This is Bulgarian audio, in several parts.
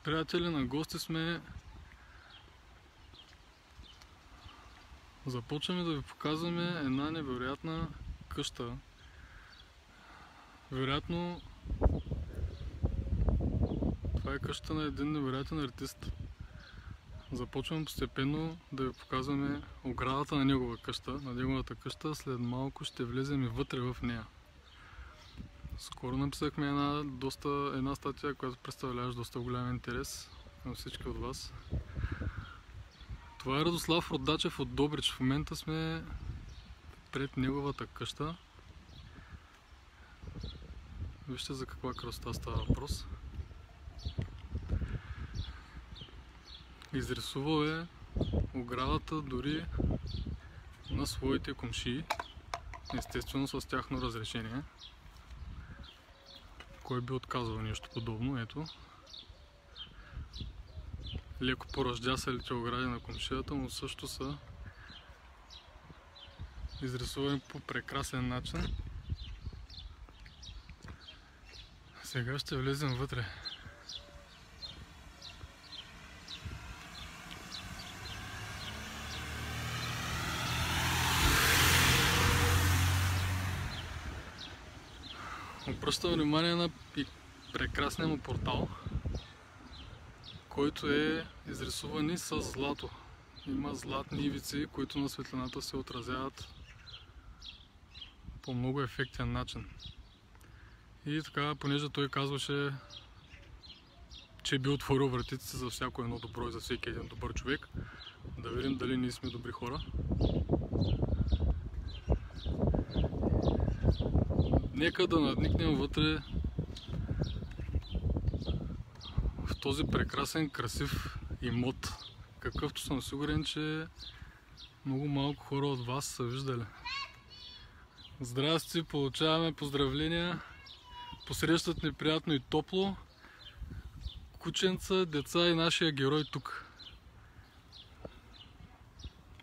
Приятели, на гости сме. Започваме да ви показваме една невероятна къща. Вероятно това е къщата на един невероятен артист. Започваме постепенно да ви показваме оградата на неговата къща. След малко ще влезем и вътре в нея. Скоро написахме една статия, която представляваше доста голям интерес на всички от вас. Това е Радослав Родачев от Добрич. В момента сме пред неговата къща. Вижте за каква красота става въпрос. Изрисувал е оградата дори на своите комшии, естествено с тяхно разрешение. Кой би отказал нещо подобно? Ето. Леко поръждясалите огради на комшията, но също са изрисувани по прекрасен начин. Сега ще влезем вътре. Обръщам внимание на прекрасния му портал, който е изрисуван и с злато. Има златни ивици, които на светлината се отразяват по много ефектен начин. И така, понеже той казваше, че би отворил вратиците за всяко едно добро и за всеки един добър човек, да видим дали ние сме добри хора. Нека да надникнем вътре в този прекрасен, красив имот, какъвто съм сигурен, че много малко хора от вас са виждали. Здрасти, получаваме поздравления, посрещат ни приятно и топло кученца, деца и нашия герой тук.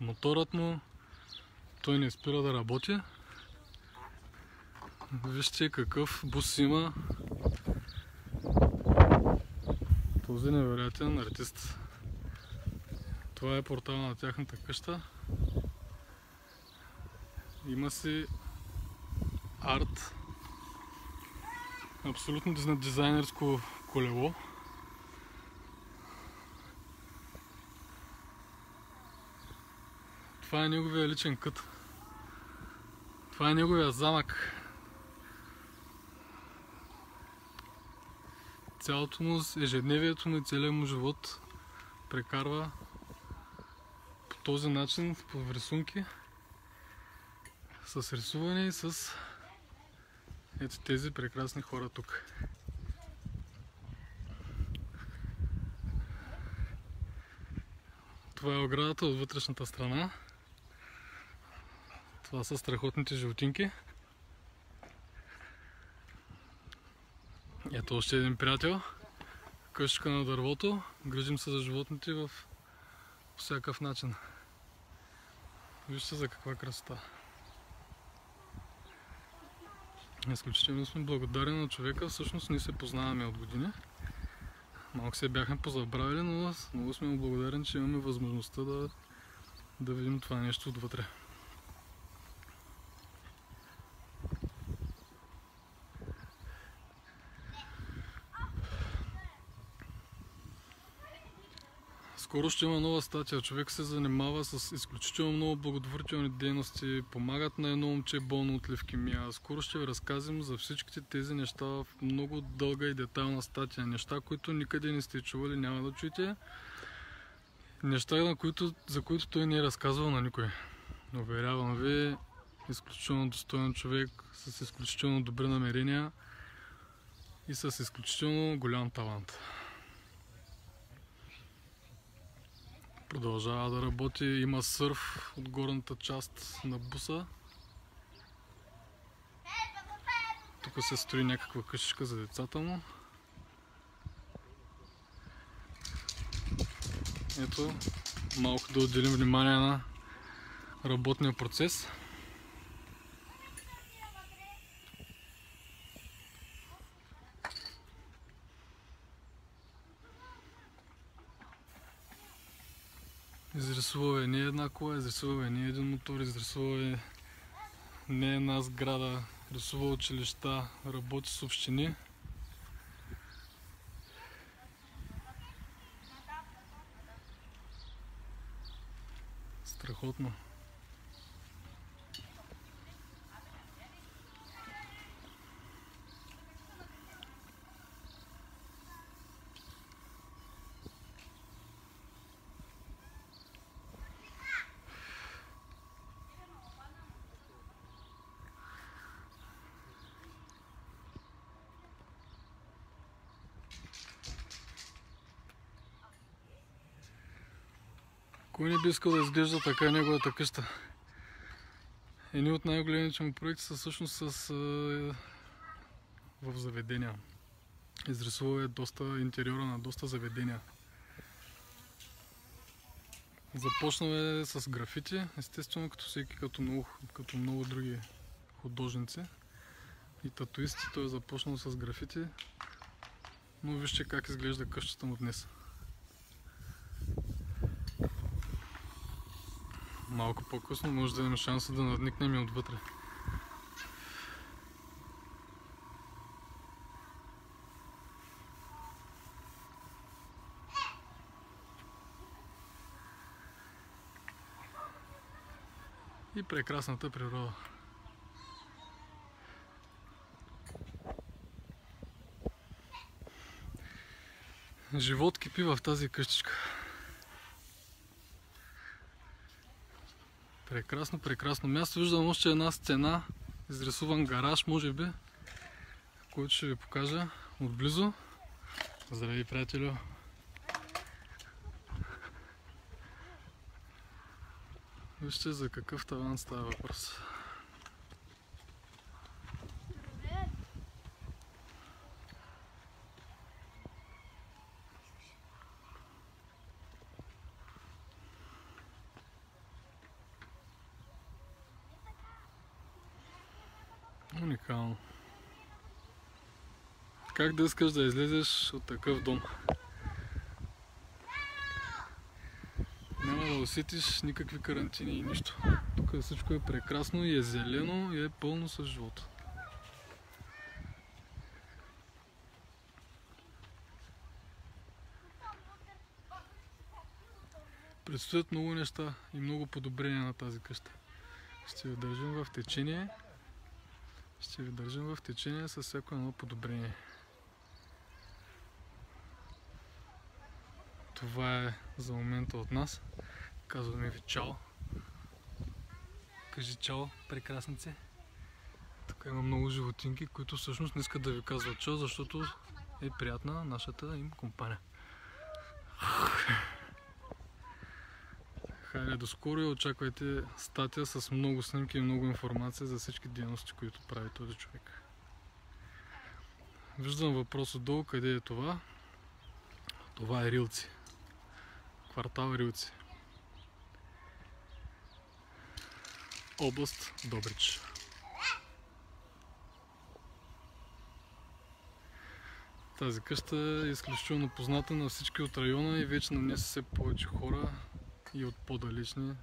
Моторът му, той не спира да работи. Вижте какъв бус има този невероятен артист. Това е портал на тяхната къща. Има си арт, абсолютно дизайнерско колело. Това е неговия личен кът. Това е неговия замък. Цялото му, ежедневието му и целият му живот прекарва по този начин, по рисунки, с рисуване и с ето тези прекрасни хора тук. Това е оградата от вътрешната страна. Това са страхотните животинки. Ето още един приятел. Къщичка на дървото. Грижим се за животните в всякакъв начин. Вижте за каква красота. Изключително сме благодарни на човека. Всъщност ние се познаваме от години. Малко се бяхме позабравили, но много сме му благодарни, че имаме възможността да видим това нещо отвътре. Скоро ще има нова статия. Човек се занимава с изключително много благотворителни дейности, помагат на едно момче болно от левкемия. Скоро ще ви разказвам за всичките тези неща в много дълга и детайлна статия. Неща, които никъде не сте чували, няма да чуете. Неща, за които той не е разказвал на никой. Уверявам ви, изключително достоен човек, с изключително добри намерения и с изключително голям талант. Продължава да работи, има сърф от горната част на буса. Тук се строи някаква къщичка за децата му. Ето, малко да отделим внимание на работния процес. Изрисувал е не една кола, изрисувал е не един мотор, изрисувал е не една сграда, рисува училища, работи с общини. Страхотно. Кой не би искал да изглежда така неговата къща? Едни от най-големите му проекти са всъщност в заведения. Изрисувал е доста интериора на доста заведения. Започнал е с графити, естествено като всеки, като много други художници и татуисти. Той е започнал с графити, но вижте как изглежда къщата му днес. Малко по-късно може да имаме шанса да надникнем и отвътре. И прекрасната природа. Живот кипи в тази къщичка. Прекрасно, прекрасно място. Виждам още една стена, изрисуван гараж, може би, който ще ви покажа отблизо. Здравей, приятелю! Вижте за какъв таван става въпрос. Уникално. Как да искаш да излезеш от такъв дом? Няма да усетиш никакви карантини и нищо. Тук всичко е прекрасно и е зелено и е пълно с живот. Предстоят много неща и много подобрения на тази къща. Ще ви държим в течение. Ще ви държим в течение с всяко едно подобрение. Това е за момента от нас. Казваме ви чао. Кажи чао, прекрасници. Тук има много животинки, които всъщност не искат да ви казват чао, защото е приятна нашата им компания. Хайде до скоро и очаквайте статия с много снимки и много информация за всички дейности, които прави този човек. Виждам въпрос отдолу, къде е това? Това е Рилци. Квартал Рилци. Област Добрич. Тази къща е изключително позната на всички от района и вече намеса все повече хора и от по-далечни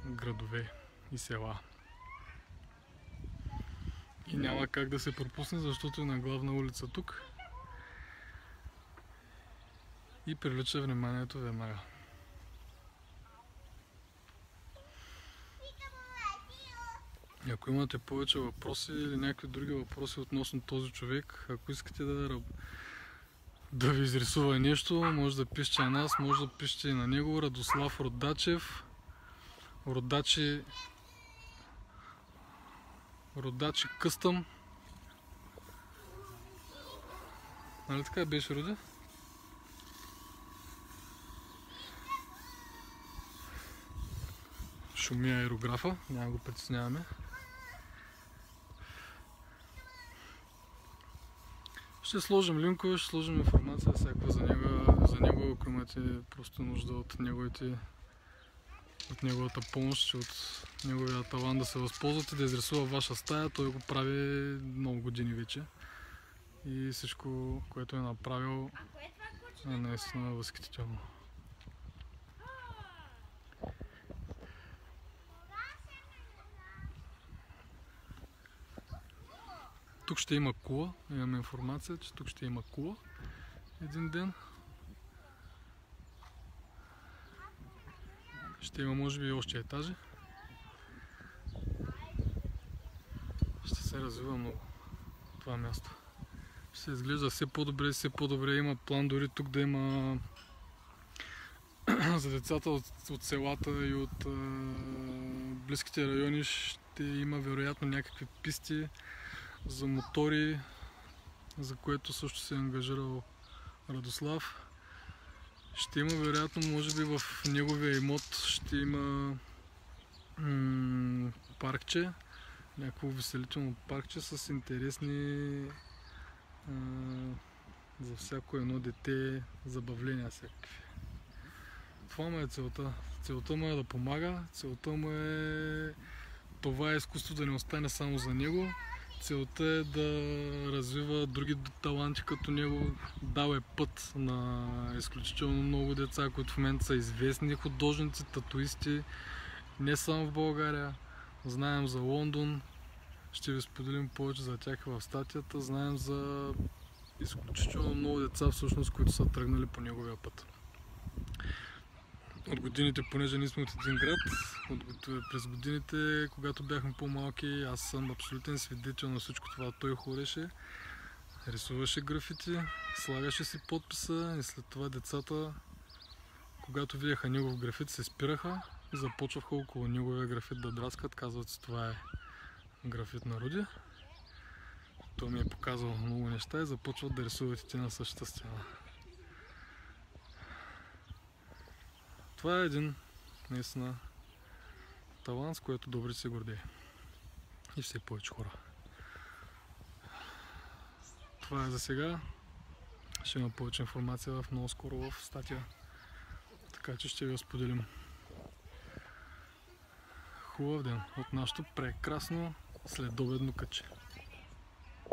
градове и села. И няма как да се пропусне, защото е на главна улица тук и привлича вниманието веднага. И ако имате повече въпроси или някакви други въпроси относно този човек, ако искате да ви изрисува нещо, може да пишете на нас, може да пишете и на него. Радослав Родачев, Родачи Къстъм. Нали така беше, Роди? Шуми аерографа, няма го притесняваме. Ще сложим линкове, ще сложим информация всякаква за него, ако имате просто нужда от неговата помощ, от неговия талант да се възползвате, да изрисува ваша стая. Той го прави много години вече и всичко, което е направил, е наистина възхитително. Тук ще има кула, имаме информация, че тук ще има кула един ден. Ще има може би още етажи. Ще се развива много това място. Ще се изглежда все по-добре, има план дори тук да има за децата от селата и от близките райони, ще има вероятно някакви писти за мотори, за което също се е ангажирал Радослав. Ще има вероятно, може би в неговия имот ще има паркче, някакво веселително паркче с интересни за всяко едно дете забавления всякакви. Това му е целта. Целта му е да помага, целта му е това изкуство да не остане само за него. Целта е да развива други таланти като него. Дал е път на изключително много деца, които в момента са известни художници, татуисти, не само в България. Знаем за Лондон, ще ви споделим повече за тях в статията. Знаем за изключително много деца всъщност, които са тръгнали по неговия път. От годините, понеже ние сме от един град, през годините, когато бяхме по-малки, аз съм абсолютен свидетел на всичко това. Той хореше, рисуваше графити, слагаше си подписа и след това децата, когато видяха негов графит, се спираха и започваха около неговия графит да драскат. Казват си, това е графит на Руди. Той ми е показал много неща и започват да рисуват и те на същата стена. Това е един наистина талант, с който добре се гордее. И все повече хора. Това е за сега. Ще има повече информация много скоро в статия. Така че ще ви я споделим. Хубав ден от нашото прекрасно следобедно кътче.